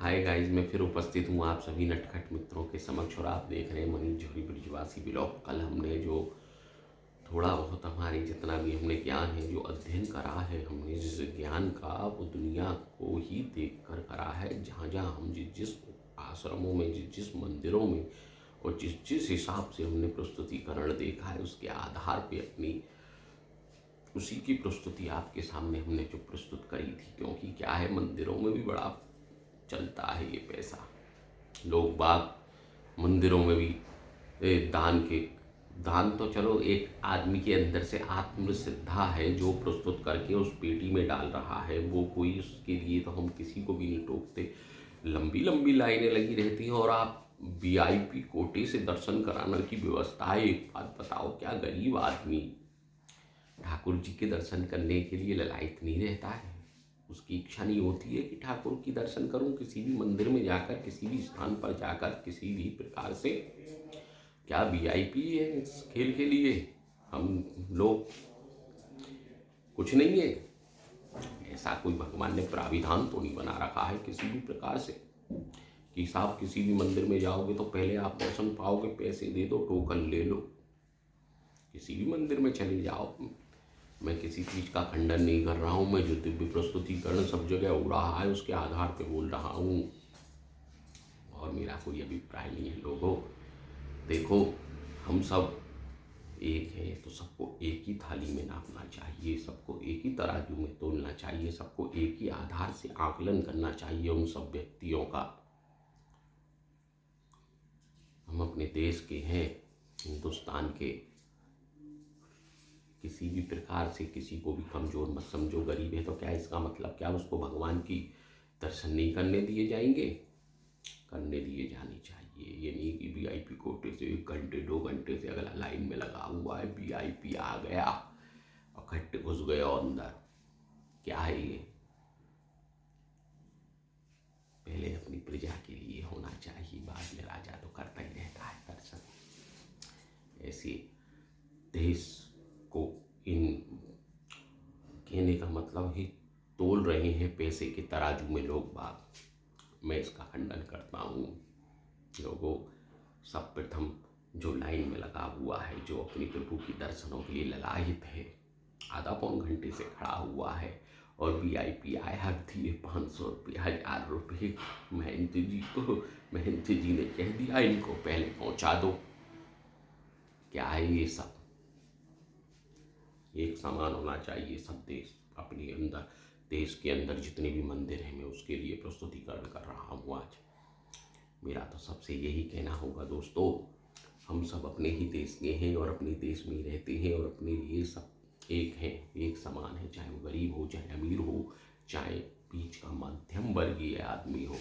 Hi guys, मैं फिर उपस्थित हूँ आप सभी नटखट मित्रों के समक्ष और आप देख रहे हैं मनीष जोहरी ब्रिजवासी ब्लॉग। कल हमने जो थोड़ा बहुत हमारे जितना भी हमने ज्ञान है, जो अध्ययन करा है, हमने जिस ज्ञान का वो दुनिया को ही देख कर करा है। जहाँ जहाँ हम जिस जिस आश्रमों में, जिस जिस मंदिरों में और जिस जिस हिसाब से हमने प्रस्तुतिकरण देखा है, उसके आधार पे अपनी उसी की प्रस्तुति आपके सामने हमने जो प्रस्तुत करी थी। क्योंकि क्या है, मंदिरों में भी बड़ा चलता है ये पैसा। लोग बाग मंदिरों में भी दान के दान तो चलो एक आदमी के अंदर से आत्मश्रद्धा है जो प्रस्तुत करके उस पेटी में डाल रहा है, वो कोई उसके लिए तो हम किसी को भी नहीं टोकते। लंबी लंबी लाइनें लगी रहती हैं और आप वीआईपी कोटे से दर्शन कराने की व्यवस्था है। एक बात बताओ, क्या गरीब आदमी ठाकुर जी के दर्शन करने के लिए ललायत नहीं रहता है? उसकी इच्छा नहीं होती है कि ठाकुर की दर्शन करूं किसी भी मंदिर में जाकर, किसी भी स्थान पर जाकर, किसी भी प्रकार से? क्या वीआईपी है इस खेल के लिए? हम लोग कुछ नहीं है? ऐसा कोई भगवान ने प्राविधान तो नहीं बना रखा है किसी भी प्रकार से कि साहब किसी भी मंदिर में जाओगे तो पहले आप दर्शन पाओगे, पैसे दे दो, टोकन ले लो। किसी भी मंदिर में चले जाओ, मैं किसी चीज़ का खंडन नहीं कर रहा हूँ। मैं जो दिव्य प्रस्तुतिकरण सब जगह हो रहा है उसके आधार पे बोल रहा हूँ और मेरा कोई अभिप्राय नहीं है। लोगों, देखो, हम सब एक है तो सबको एक ही थाली में नापना चाहिए, सबको एक ही तराजू में तोलना चाहिए, सबको एक ही आधार से आकलन करना चाहिए उन सब व्यक्तियों का। हम अपने देश के हैं, हिंदुस्तान के। किसी भी प्रकार से किसी को भी कमज़ोर मत समझो। गरीब है तो क्या इसका मतलब क्या उसको भगवान की दर्शन नहीं करने दिए जाएंगे? करने दिए जाने चाहिए। ये नहीं कि वीआईपी कोटे से 1 घंटे 2 घंटे से अगला लाइन में लगा हुआ है, वीआईपी आ गया और खट्टे घुस गए और अंदर। क्या है ये? पहले अपनी प्रजा के लिए होना चाहिए, बाद में राजा तो करता ही रहता है दर्शन। ऐसे देश को इन कहने का मतलब ही तोल रहे हैं पैसे के तराजू में लोग बाग। मैं इसका खंडन करता हूँ। लोगों, सब प्रथम जो लाइन में लगा हुआ है, जो अपनी प्रभु की दर्शनों के लिए ललायित है, आधा पौन घंटे से खड़ा हुआ है और वीआईपी आया दिए 500 रुपये, 1000 रुपये महंत जी ने कह दिया इनको पहले पहुंचा दो। क्या है ये सब? एक समान होना चाहिए सब देश अपने अंदर। देश के अंदर जितने भी मंदिर हैं, मैं उसके लिए प्रस्तुतिकरण कर रहा हूँ आज। मेरा तो सबसे यही कहना होगा दोस्तों, हम सब अपने ही देश के हैं और अपने देश में ही रहते हैं और अपने लिए सब एक हैं, एक समान है। चाहे वो गरीब हो, चाहे अमीर हो, चाहे बीच का मध्यम वर्गीय आदमी हो।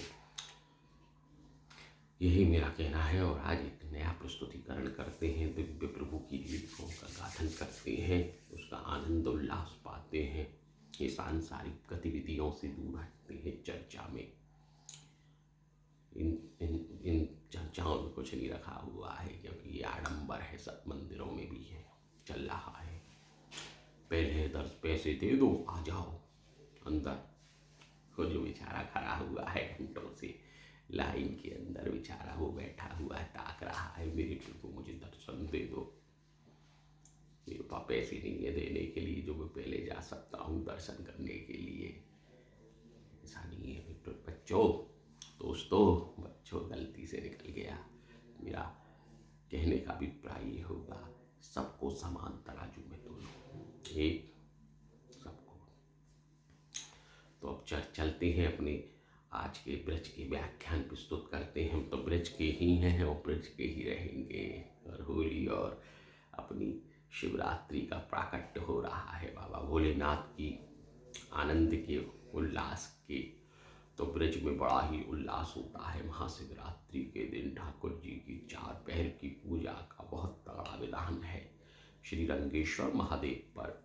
यही मेरा कहना है। और आज एक नया प्रस्तुतिकरण करते हैं, दिव्य प्रभु की लीलाओं का गाथन करते हैं, उसका आनंद उल्लास पाते हैं। ये सांसारिक गतिविधियों से दूर हटते हैं। चर्चा में इन इन इन चर्चाओं में कुछ नहीं रखा हुआ है, क्योंकि ये आडंबर है, सब मंदिरों में भी है, चल रहा है। पहले 10 पैसे दे दो, आ जाओ अंदर। वो जो बेचारा खड़ा हुआ है घंटों से लाइन के अंदर, बेचारा वो बैठा हुआ है, ताक रहा है, मेरे प्रभु मुझे दर्शन दे दो। मेरे पास पैसे नहीं है देने के लिए जो मैं पहले जा सकता हूँ दर्शन करने के लिए। ऐसा नहीं है बच्चों, दोस्तों, बच्चों, गलती से निकल गया। मेरा कहने का अभिप्राय ये होगा, सबको समान तराजू में तोलो, एक सबको। तो अब चलते हैं अपने आज के ब्रज के व्याख्यान प्रस्तुत करते हैं। हम तो ब्रज के ही हैं और ब्रज के ही रहेंगे। और होली और अपनी शिवरात्रि का प्राकट्य हो रहा है बाबा भोलेनाथ की आनंद के, उल्लास के। तो ब्रज में बड़ा ही उल्लास होता है। महाशिवरात्रि के दिन ठाकुर जी की 4 पहर की पूजा का बहुत तगड़ा विधान है। श्री रंगेश्वर महादेव पर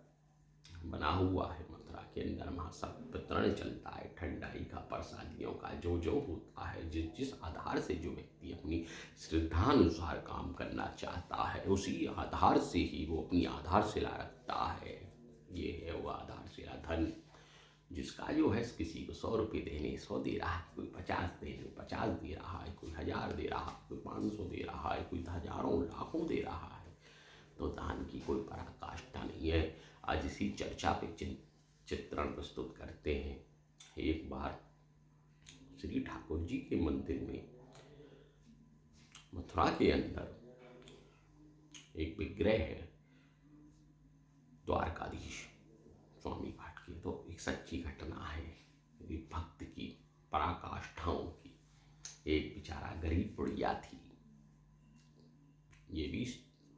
बना हुआ है। मथुरा के अंदर महासब वितरण चलता है, ठंडाई का, प्रसादियों का, जो जो होता है, जिस जिस आधार से जो व्यक्ति अपनी श्रद्धानुसार काम करना चाहता है, उसी आधार से ही वो अपनी आधारशिला रखता है। ये है वो आधारशिला धन। जिसका जो है किसी को 100 रुपये देने 100 दे रहा है, कोई 50 देने 50 दे रहा है, कोई 1000 दे रहा है, कोई 500 दे रहा है, कोई हजारों लाखों दे रहा है। तो दान की कोई पराकाष्ठा नहीं है। आज इसी चर्चा पे चित्रण प्रस्तुत करते हैं। एक बार श्री ठाकुर जी के मंदिर में मथुरा के अंदर एक विग्रह है द्वारकाधीश स्वामी पाठ की। तो एक सच्ची घटना है भक्त की पराकाष्ठाओं की। एक बेचारा गरीब बुढ़िया थी, ये भी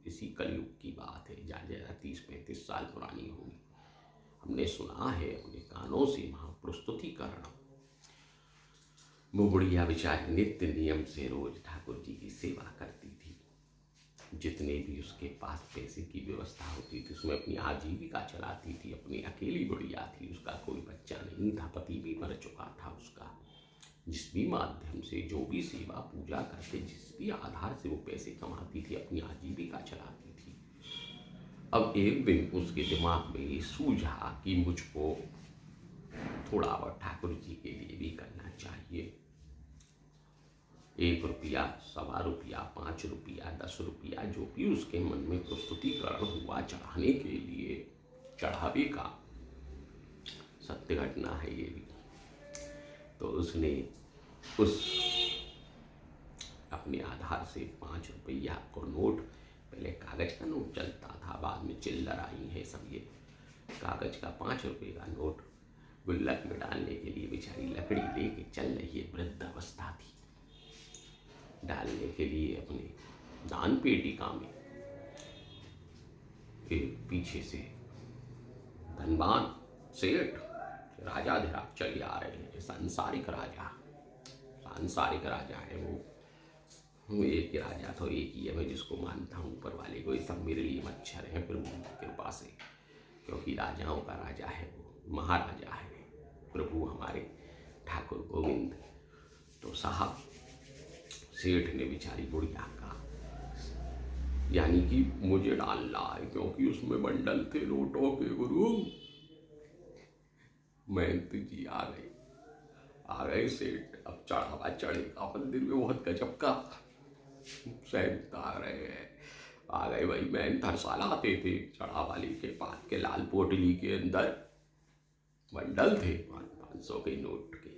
इसी कलयुग की बात है, ज्यादा 30-35 साल पुरानी होगी। हमने सुना है अपने कानों से महाप्रस्तुतिकरण। वो बुढ़िया बेचारी नित्य नियम से रोज ठाकुर जी की सेवा करती थी। जितने भी उसके पास पैसे की व्यवस्था होती थी उसमें अपनी आजीविका चलाती थी। अपनी अकेली बुढ़िया थी, उसका कोई बच्चा नहीं था, पति भी मर चुका था उसका। जिस भी माध्यम से जो भी सेवा पूजा करके जिस भी आधार से वो पैसे कमाती थी, अपनी आजीविका चलाती थी। अब एक दिन उसके दिमाग में ये सूझा कि मुझको थोड़ा और ठाकुर जी के लिए भी करना चाहिए। 1 रुपया, 1.25 रुपया, 5 रुपया, 10 रुपया, जो भी उसके मन में प्रस्तुतिकरण हुआ चढ़ाने के लिए, चढ़ावे का सत्य घटना है ये भी। तो उसने उस अपने आधार से 5 रुपया को नोट, पहले कागज का नोट चलता था, बाद में चिल्लर आई है सब, ये कागज का 5 रुपये का नोट गुल्लक में डालने के लिए बेचारी लकड़ी लेके चल रही है। वृद्ध अवस्था थी, डालने के लिए अपने दान पेटिका में एक पीछे से धनवान सेठ राजाधिराज चले आ रहे हैं। सांसारिक राजा है वो एक ही राजा तो एक ही है, मैं जिसको मानता हूँ ऊपर वाले को। ये सब मेरे लिए मच्छर है प्रभु की कृपा से, क्योंकि राजाओं का राजा है वो, महाराजा है प्रभु हमारे ठाकुर गोविंद। तो साहब सेठ ने बेचारी बुढ़िया का, यानी कि मुझे डालना है क्योंकि उसमें बंडल थे नोटों के। गुरु महंत जी आ गए सेठ, अब चढ़ावा चढ़ेगा मंदिर में, बहुत गजब का सहमत आ गए भाई। महंत हर साल आते थे चढ़ावा लेके, पान के लाल पोटली के अंदर बंडल थे 500 के नोट के,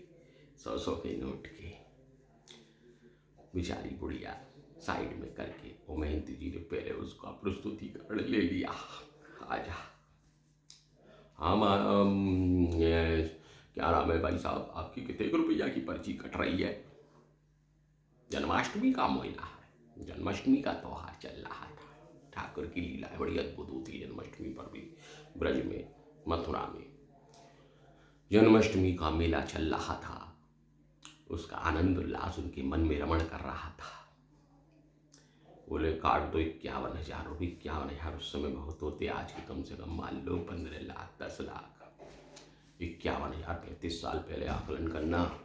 100 के नोट के। बेचारी बुढ़िया साइड में करके वो महंत जी ने पहले उसका प्रस्तुतिकरण ले लिया। आजा, हाँ क्या नाम है भाई साहब आपकी, कितने रुपया की पर्ची कट रही है? जन्माष्टमी का महीना है, जन्माष्टमी का त्योहार चल रहा था। ठाकुर की लीला बड़ी अद्भुत होती है जन्माष्टमी पर भी। ब्रज में मथुरा में जन्माष्टमी का मेला चल रहा था, उसका आनंद उल्लास उनके मन में रमण कर रहा था। बोले काट दो 51,000 रुपये। 51,000 उस समय बहुत होते, आज के कम से कम मान लो 15 लाख 10 लाख। 51,000 35 साल पहले आकलन करना,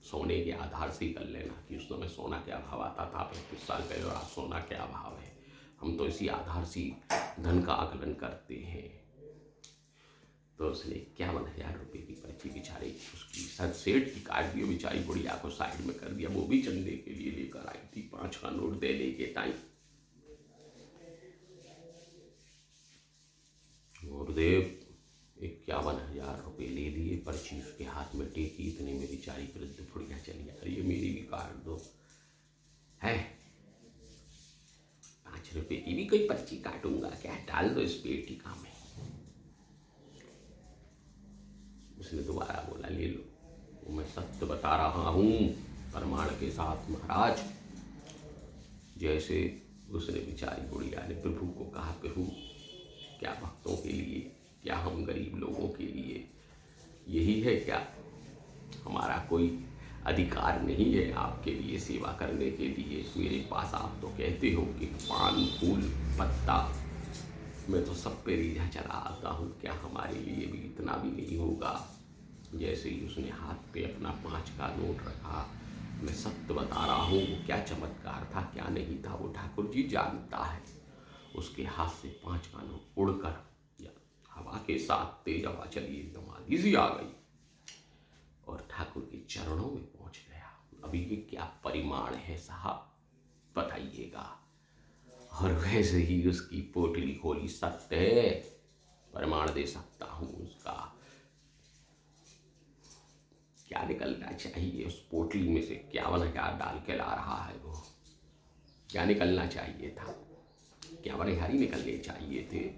सोने के आधार से ही कर लेना कि उस समय सोना क्या भाव आता था 35 साल पहले और आज सोना क्या भाव है। हम तो इसी आधार से धन का आकलन करते हैं। तो उसने 51,000 रुपये की पर्ची बेचारी उसकी सेठ की काट दी, बेचारी बुढ़िया को साइड में कर दिया। वो भी चंदे के लिए लेकर आई थी 5 का नोट देने के टाइम। गुरुदेव 51,000 रुपये ले लिए, पर्ची उसके हाथ में टेकी, इतने में बेचारी वृद्ध बुढ़िया चली आ रही है, मेरी भी काट दो है। 5 रुपये की भी कोई पर्ची काटूंगा क्या, डाल दो इस पेटिका में। उसने दोबारा बोला ले लो, वो मैं सत्य बता रहा हूँ प्रमाण के साथ महाराज। जैसे उसने बेचारी बुढ़िया ने प्रभु को कहा, प्रभु क्या भक्तों के लिए, क्या हम गरीब लोगों के लिए यही है क्या, हमारा कोई अधिकार नहीं है आपके लिए सेवा करने के लिए? मेरे पास आप तो कहते हो कि पान फूल पत्ता, मैं तो सब पे रीझा चला आता हूँ, क्या हमारे लिए भी इतना भी नहीं होगा? जैसे ही उसने हाथ पे अपना 5 का नोट रखा, मैं सत्य बता रहा हूँ वो क्या चमत्कार था क्या नहीं था वो ठाकुर जी जानता है। उसके हाथ से 5 का नोट उड़कर हवा के साथ तेज हवा चली, एकदम आंधी सी आ गई, चरणों में पहुंच गया। अभी ये क्या परिमाण है साहब, बताइएगा। और वैसे ही उसकी पोटली खोली, सत्य है, प्रमाण दे सकता हूं उसका। क्या निकलना चाहिए उस पोटली में से, 51,000 डाल के ला रहा है वो। क्या निकलना चाहिए था, 51,000 ही निकलने चाहिए थे।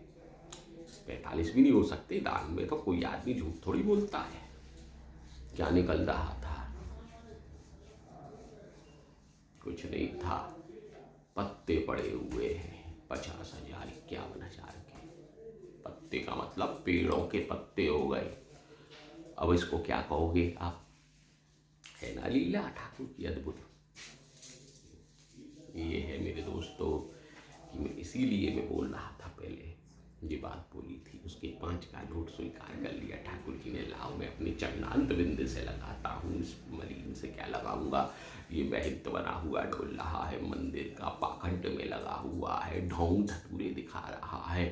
45 भी नहीं हो सकते, दान में तो कोई आदमी झूठ थोड़ी बोलता है। क्या निकल रहा था, कुछ नहीं था। पत्ते पड़े हुए हैं 50,000, 51,000 के पत्ते का मतलब पेड़ों के पत्ते हो गए। अब इसको क्या कहोगे आप, है ना लीला ठाकुर की अद्भुत। ये है मेरे दोस्तों कि मैं इसीलिए मैं बोल रहा था पहले, ये बात बोली थी, उसके 5 का नोट स्वीकार कर लिया ठाकुर जी ने। लाओ मैं अपने चरणांत बिंद से लगाता हूँ, इस मलिन से क्या लगाऊंगा। ये महंत बना हुआ डोल रहा है, मंदिर का पाखंड में लगा हुआ है, ढोंग धतूरे दिखा रहा है।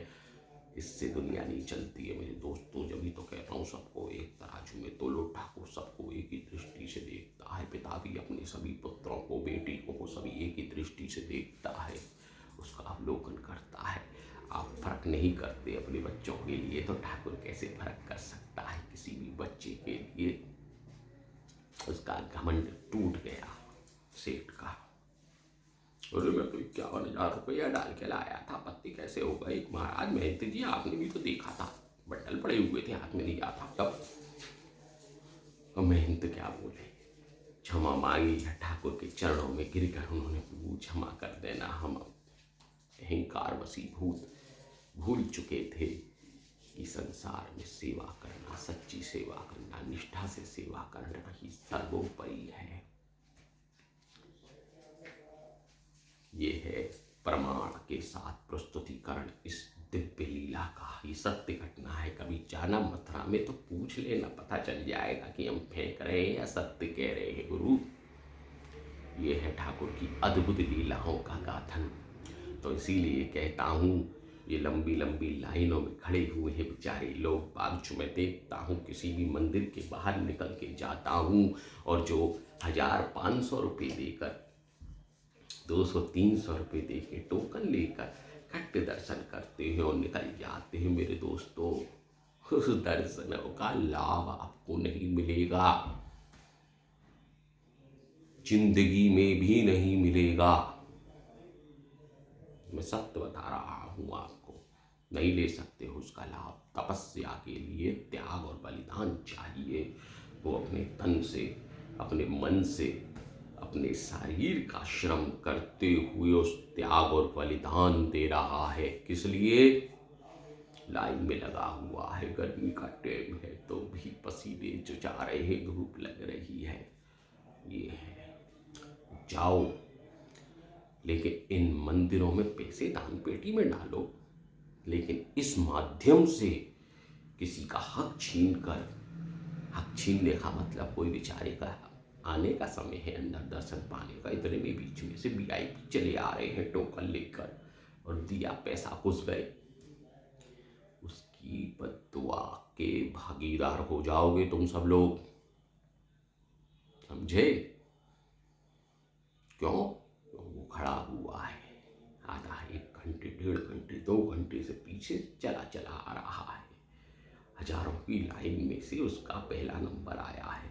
इससे दुनिया नहीं चलती है मेरे दोस्तों। जब भी तो कहता हूँ सबको एक तराजू में तोलो, ठाकुर सबको एक ही दृष्टि से देखता है। पिता भी अपने सभी पुत्रों को, बेटियों को सभी एक ही दृष्टि से देखता है, उसका अवलोकन करता है। आप फर्क नहीं करते अपने बच्चों के लिए, तो ठाकुर कैसे फर्क कर सकता है किसी भी बच्चे के लिए। उसका घमंड टूट गया सेठ का। अरे मैं तो 51,000 रुपया डाल के लाया था, पत्ती कैसे हो गई। महाराज महंत जी आपने भी तो देखा था, बंडल पड़े हुए थे, हाथ में नहीं आता तब। और महंत क्या बोले, क्षमा मांगी है ठाकुर के चरणों में गिरकर। उन्होंने प्रभु क्षमा कर देना, हम अहंकार वशीभूत भूल चुके थे कि संसार में सेवा करना, सच्ची सेवा करना, निष्ठा से सेवा करना ही सर्वोपरि है। ये है प्रमाण के साथ प्रस्तुतिकरण इस दिव्य लीला का। ये सत्य घटना है। कभी जाना मथुरा में तो पूछ लेना, पता चल जाएगा कि हम फेंक रहे हैं या सत्य कह रहे हैं गुरु। ये है ठाकुर की अद्भुत लीलाओं का गाथन। तो इसीलिए कहता हूँ, ये लंबी लंबी लाइनों में खड़े हुए हैं बेचारे लोग बाग। जो मैं देखता हूँ किसी भी मंदिर के बाहर निकल के जाता हूँ, और जो 1,500 रुपये देकर, 200-300 रुपये दे के टोकन लेकर खट्टे दर्शन करते हैं और निकल जाते हैं मेरे दोस्तों, उस दर्शनों का लाभ आपको नहीं मिलेगा, जिंदगी में भी नहीं मिलेगा। मैं सत्य बता रहा हूँ आपको, नहीं ले सकते हो उसका लाभ। तपस्या के लिए त्याग और बलिदान चाहिए। वो अपने तन से, अपने मन से, अपने शरीर का श्रम करते हुए उस त्याग और बलिदान दे रहा है। किस लिए, लाइन में लगा हुआ है, गर्मी का टाइम है तो भी पसीने चुचा रहे हैं, धूप लग रही है। ये है, जाओ लेकिन इन मंदिरों में पैसे दान पेटी में डालो, लेकिन इस माध्यम से किसी का हक छीन कर, हक छीनने का मतलब कोई बेचारे का आने का समय है अंदर दर्शन पाने का, इतने में बीच में से VIP चले आ रहे हैं टोकन लेकर और दिया पैसा घुस गए। उसकी बद्दुआ के भागीदार हो जाओगे तुम सब लोग, समझे। क्यों, वो खड़ा हुआ है आधा 1 घंटे, 1.5 घंटे, 2 घंटे से पीछे चला चला आ रहा है। हजारों की लाइन में से उसका पहला नंबर आया है।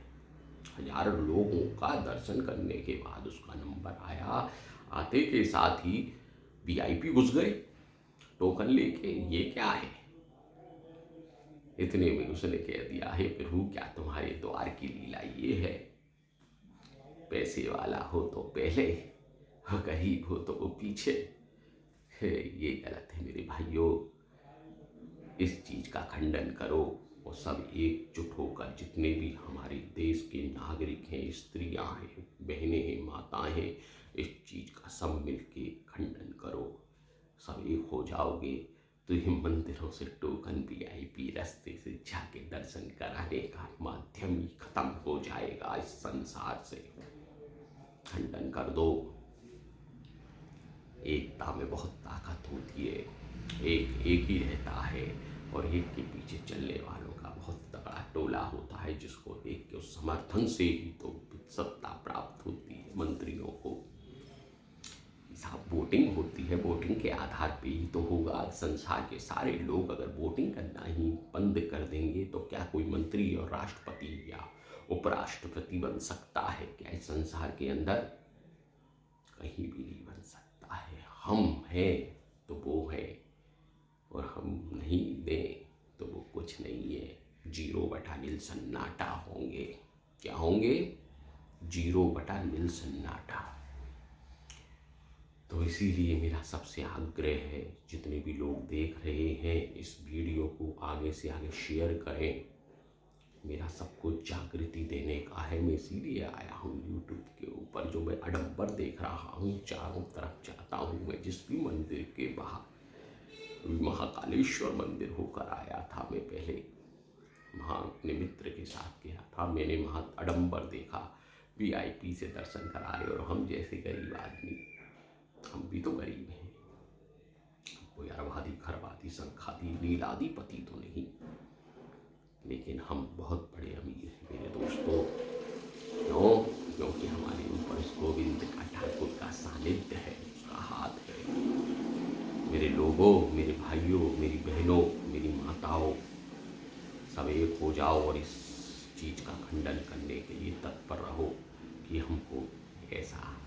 1,000 लोगों का दर्शन करने के बाद उसका नंबर आया। आते के साथ ही VIP घुस गए टोकन लेके। ये क्या है। इतने में उसने कह दिया, हे प्रभु क्या तुम्हारे द्वार की लीला ये है, पैसे वाला हो तो पहले और गरीब हो तो वो पीछे। ये गलत है मेरे भाइयों, इस चीज का खंडन करो और सब एकजुट होकर, जितने भी हमारे देश के नागरिक हैं, स्त्रियां हैं, बहनें हैं, माताएं हैं, इस चीज का सब मिलके खंडन करो। सब एक हो जाओगे तो ये मंदिरों से टोकन VIP रास्ते से जाके दर्शन कराने का माध्यम ही खत्म हो जाएगा। इस संसार से खंडन कर दो। एकता में बहुत ताकत होती है। एक ही रहता है और एक के पीछे चलने वालों का बहुत तगड़ा टोला होता है, जिसको देख के उस समर्थन से ही तो सत्ता प्राप्त होती है मंत्रियों को। साहब वोटिंग होती है, वोटिंग के आधार पे ही तो होगा। संसार के सारे लोग अगर वोटिंग करना ही बंद कर देंगे तो क्या कोई मंत्री और राष्ट्रपति या उपराष्ट्रपति बन सकता है? क्या इस संसार के अंदर? कहीं भी नहीं बन सकता है। हम हैं तो वो है, और हम नहीं दें तो वो कुछ नहीं है। 0/0 सन्नाटा होंगे। क्या होंगे? 0/0 सन्नाटा। तो इसीलिए मेरा सबसे आग्रह है, जितने भी लोग देख रहे हैं इस वीडियो को आगे से आगे शेयर करें। मेरा सबको जागृति देने का है। मैं इसीलिए आया हूँ यूट्यूब के ऊपर। जो मैं आडंबर देख रहा हूँ चारों तरफ चाहता हूँ, मैं जिस भी मंदिर के बाहर, महाकालेश्वर मंदिर होकर आया था मैं पहले, वहाँ अपने मित्र के साथ गया था। मैंने वहाँ आडंबर देखा, VIP से दर्शन करा रहे, और हम जैसे गरीब आदमी, हम भी तो गरीब हैं, कोई अरबादी खरबादी संखादी नीलाधिपति तो नहीं, लेकिन हम बहुत बड़े अमीर हैं मेरे दोस्तों। क्यों? क्योंकि हमारे ऊपर इस गोविंद का, ठाकुर का सानिध्य है, उसका हाथ है। मेरे लोगों, मेरे भाइयों, मेरी बहनों, मेरी माताओं, सब एक हो जाओ और इस चीज़ का खंडन करने के लिए तत्पर रहो कि हमको ऐसा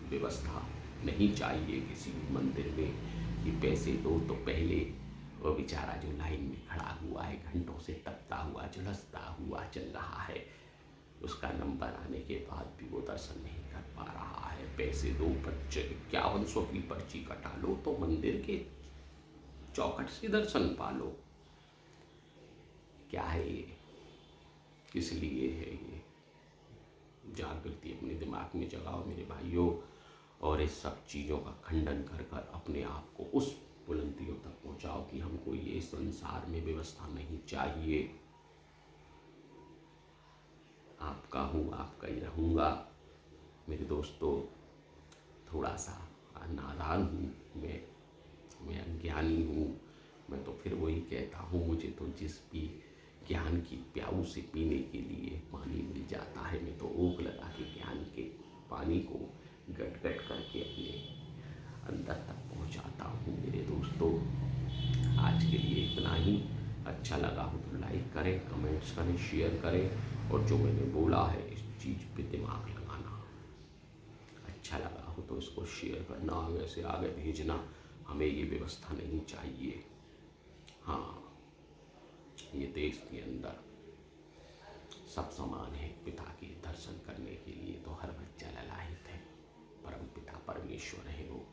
व्यवस्था नहीं चाहिए किसी भी मंदिर में कि पैसे दो तो पहले वो बेचारा जो लाइन में खड़ा हुआ है, घंटों से तपता हुआ, झुलसता हुआ चल रहा है, उसका नंबर आने के बाद भी वो दर्शन नहीं कर पा रहा है। पैसे दो, 5100 की पर्ची कटा लो तो मंदिर के चौखट से दर्शन पा लो। क्या है ये? किस लिए है ये? जागृति अपने दिमाग में जगाओ मेरे भाइयों, और इस सब चीज़ों का खंडन कर कर अपने आप को उस बुलंदियों तक पहुंचाओ कि हमको ये संसार में व्यवस्था नहीं चाहिए। आपका हूँ, आपका ही रहूँगा। मेरे दोस्तों, थोड़ा सा नादान हूँ मैं अज्ञानी हूँ। मैं तो फिर वही कहता हूँ, मुझे तो जिस भी ज्ञान की प्याऊ से पीने के लिए पानी मिल जाता है, मैं तो ओक लगा के ज्ञान के पानी को गट गट करके अपने अंदर तक पहुँचाता हूँ। मेरे दोस्तों, आज के लिए इतना ही। अच्छा लगा हो तो लाइक करें, कमेंट्स करें, शेयर करें, और जो मैंने बोला है इस चीज़ पे दिमाग लगाना। अच्छा लगा हो तो इसको शेयर करना, आगे से आगे भेजना। हमें ये व्यवस्था नहीं चाहिए। हाँ, ये देश के अंदर सब समान है। पिता के दर्शन करने के लिए तो हर बच्चा ललायित है। परम पिता परमेश्वर है, वो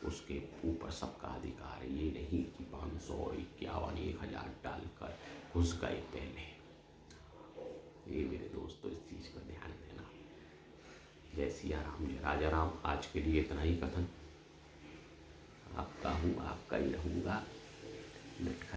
उसके ऊपर सबका अधिकार है। ये नहीं कि 551 1000 डालकर घुस गए पहले। ये मेरे दोस्तों, इस चीज़ का ध्यान देना। जय सिया राम, जय राजा राम। आज के लिए इतना ही कथन। आपका हूँ, आपका ही रहूँगा।